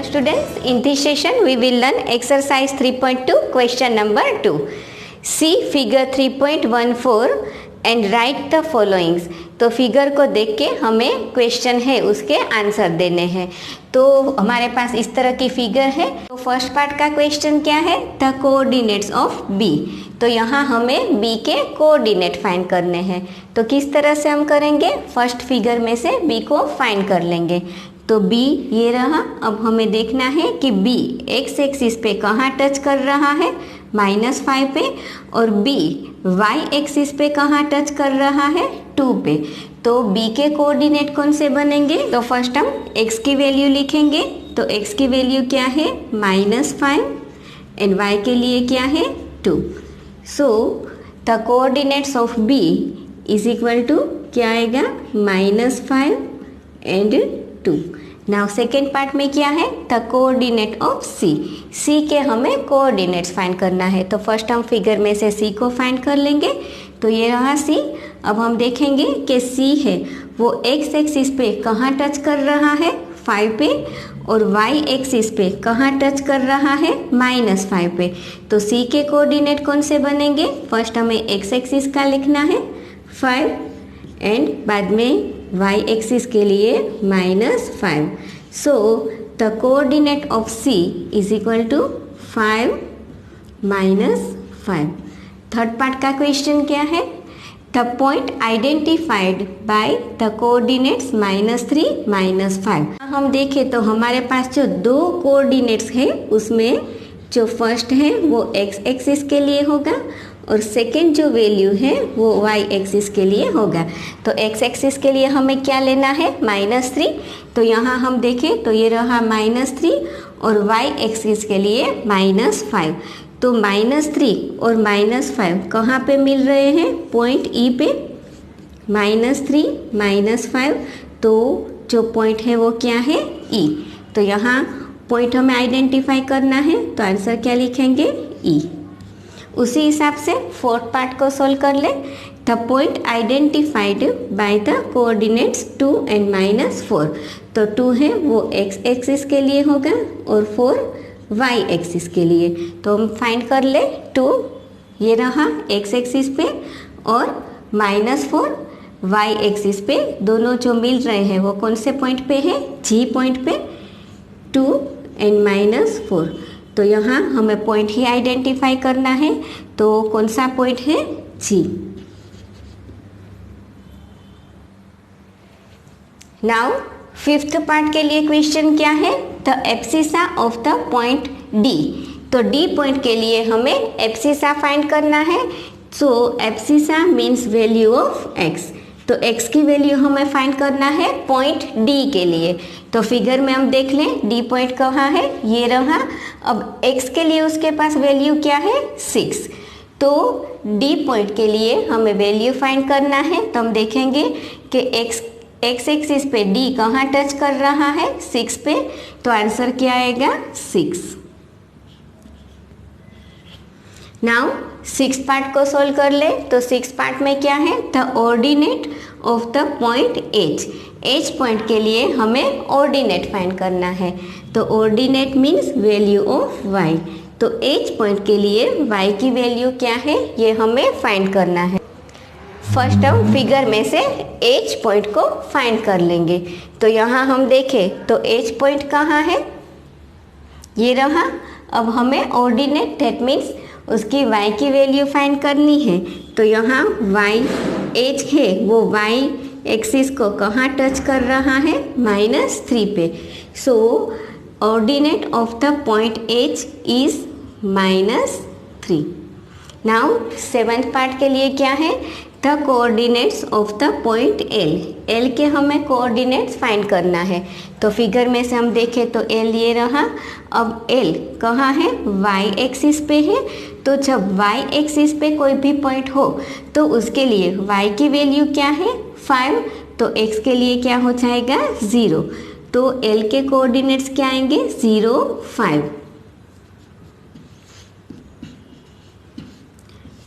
students, in this session we will learn exercise 3.2 question number 2. See figure 3.14 and write the followings. तो figure को देख के हमें question है उसके आंसर देने हैं। तो हमारे पास इस तरह की फिगर है। तो फर्स्ट पार्ट का क्वेश्चन क्या है? The coordinates of B. तो यहाँ हमें बी के कोऑर्डिनेट फाइंड करने हैं। तो किस तरह से हम करेंगे? फर्स्ट फिगर में से बी को फाइंड कर लेंगे। तो b ये रहा। अब हमें देखना है कि b x एक्सिस पे कहाँ टच कर रहा है, -5 पे, और b y एक्सिस पे कहाँ टच कर रहा है, 2 पे। तो b के कोऑर्डिनेट कौन से बनेंगे? तो फर्स्ट हम x की वैल्यू लिखेंगे। तो x की वैल्यू क्या है? -5 एंड y के लिए क्या है? 2। So the coordinates of b is equal to क्या आएगा? -5 एंड 2। नाउ सेकेंड पार्ट में क्या है? द कोऑर्डिनेट ऑफ सी। सी के हमें कोऑर्डिनेट्स फाइंड करना है। तो फर्स्ट हम फिगर में से सी को फाइंड कर लेंगे। तो ये रहा सी। अब हम देखेंगे कि सी है वो एक्स एक्सिस पे कहाँ टच कर रहा है, 5 पे, और वाई एक्सिस पे कहाँ टच कर रहा है, -5 पे। तो सी के कोऑर्डिनेट कौन से बनेंगे? फर्स्ट हमें एक्स एक्सिस का लिखना है 5 एंड बाद में y एक्सिस के लिए -5। So the coordinate of c is equal to 5 -5। Third part का क्वेश्चन क्या है? The point identified by the coordinates -3 -5। हम देखें तो हमारे पास जो दो कोऑर्डिनेट्स है उसमें जो फर्स्ट है वो x एक्सिस के लिए होगा और सेकेंड जो वैल्यू है वो y एक्सिस के लिए होगा। तो x एक्सिस के लिए हमें क्या लेना है? -3। तो यहाँ हम देखें तो ये रहा -3 और y एक्सिस के लिए -5। तो -3 और -5 कहाँ पे मिल रहे हैं? पॉइंट E पे। -3 -5, तो जो पॉइंट है वो क्या है? E। तो यहाँ पॉइंट हमें आइडेंटिफाई करना है। तो आंसर क्या लिखेंगे? E। उसी हिसाब से फोर्थ पार्ट को सोल्व कर ले। The point identified by the coordinates 2 and -4। तो 2 है वो x एक्सिस के लिए होगा और 4 y एक्सिस के लिए। तो हम फाइंड कर ले 2 ये रहा x एक्सिस पे और -4 y एक्सिस पे। दोनों जो मिल रहे हैं वो कौन से पॉइंट पे है? G पॉइंट पे, 2 एंड -4। तो यहाँ हमें पॉइंट ही आइडेंटिफाई करना है। तो कौन सा पॉइंट है? G। नाउ फिफ्थ पार्ट के लिए क्वेश्चन क्या है? The abscissa of the point D। तो D पॉइंट के लिए हमें एब्सिसा फाइंड करना है। So abscissa means value of x। तो x की वैल्यू हमें फाइंड करना है पॉइंट D के लिए। तो फिगर में हम देख लें D पॉइंट कहाँ है? ये रहा। अब x के लिए उसके पास वैल्यू क्या है? 6। तो D पॉइंट के लिए हमें वैल्यू फाइंड करना है। तो हम देखेंगे कि x एक्सिस पे D कहाँ टच कर रहा है? 6 पे। तो आंसर क्या आएगा? 6। नाउ 6 पार्ट को सोल्व कर ले। तो 6 पार्ट में क्या है? The ordinate of the point H। H point के लिए हमें ऑर्डिनेट फाइंड करना है। तो ordinate means value of y। तो H पॉइंट के लिए y की वैल्यू क्या है ये हमें फाइंड करना है। फर्स्ट हम फिगर में से H पॉइंट को फाइंड कर लेंगे। तो यहाँ हम देखें तो H पॉइंट कहाँ है? ये रहा। अब हमें ऑर्डिनेट दैट मीन्स उसकी y की वैल्यू फाइंड करनी है। तो यहाँ y H है वो y एक्सिस को कहाँ टच कर रहा है? -3 पे। So ordinate of the point H is -3। Now seventh part के लिए क्या है? The coordinates of the point L। L के हमें कोऑर्डिनेट्स फाइंड करना है। तो फिगर में से हम देखें तो L ये रहा। अब L कहाँ है? y एक्सिस पे है। तो जब y एक्सिस पे कोई भी पॉइंट हो तो उसके लिए y की वैल्यू क्या है? 5। तो x के लिए क्या हो जाएगा? 0। तो L के कोऑर्डिनेट्स क्या आएंगे? 0 5।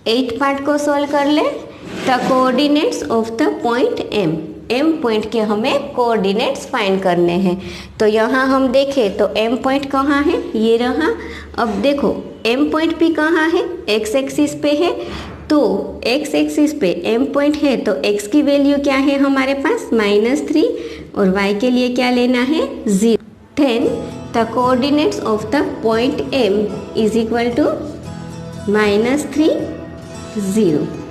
8 पार्ट को सोल्व कर ले। The coordinates of the point M। M point के हमें कोऑर्डिनेट्स फाइंड करने हैं। तो यहाँ हम देखें तो एम पॉइंट कहाँ है, ये रहा। अब देखो एम पॉइंट भी कहाँ है, एक्स एक्सिस पे है। तो एक्स एक्सिस पे एम पॉइंट है तो एक्स की वैल्यू क्या है हमारे पास -3 और वाई के लिए क्या लेना है 0। Then the coordinates of the point M is equal to -3 0।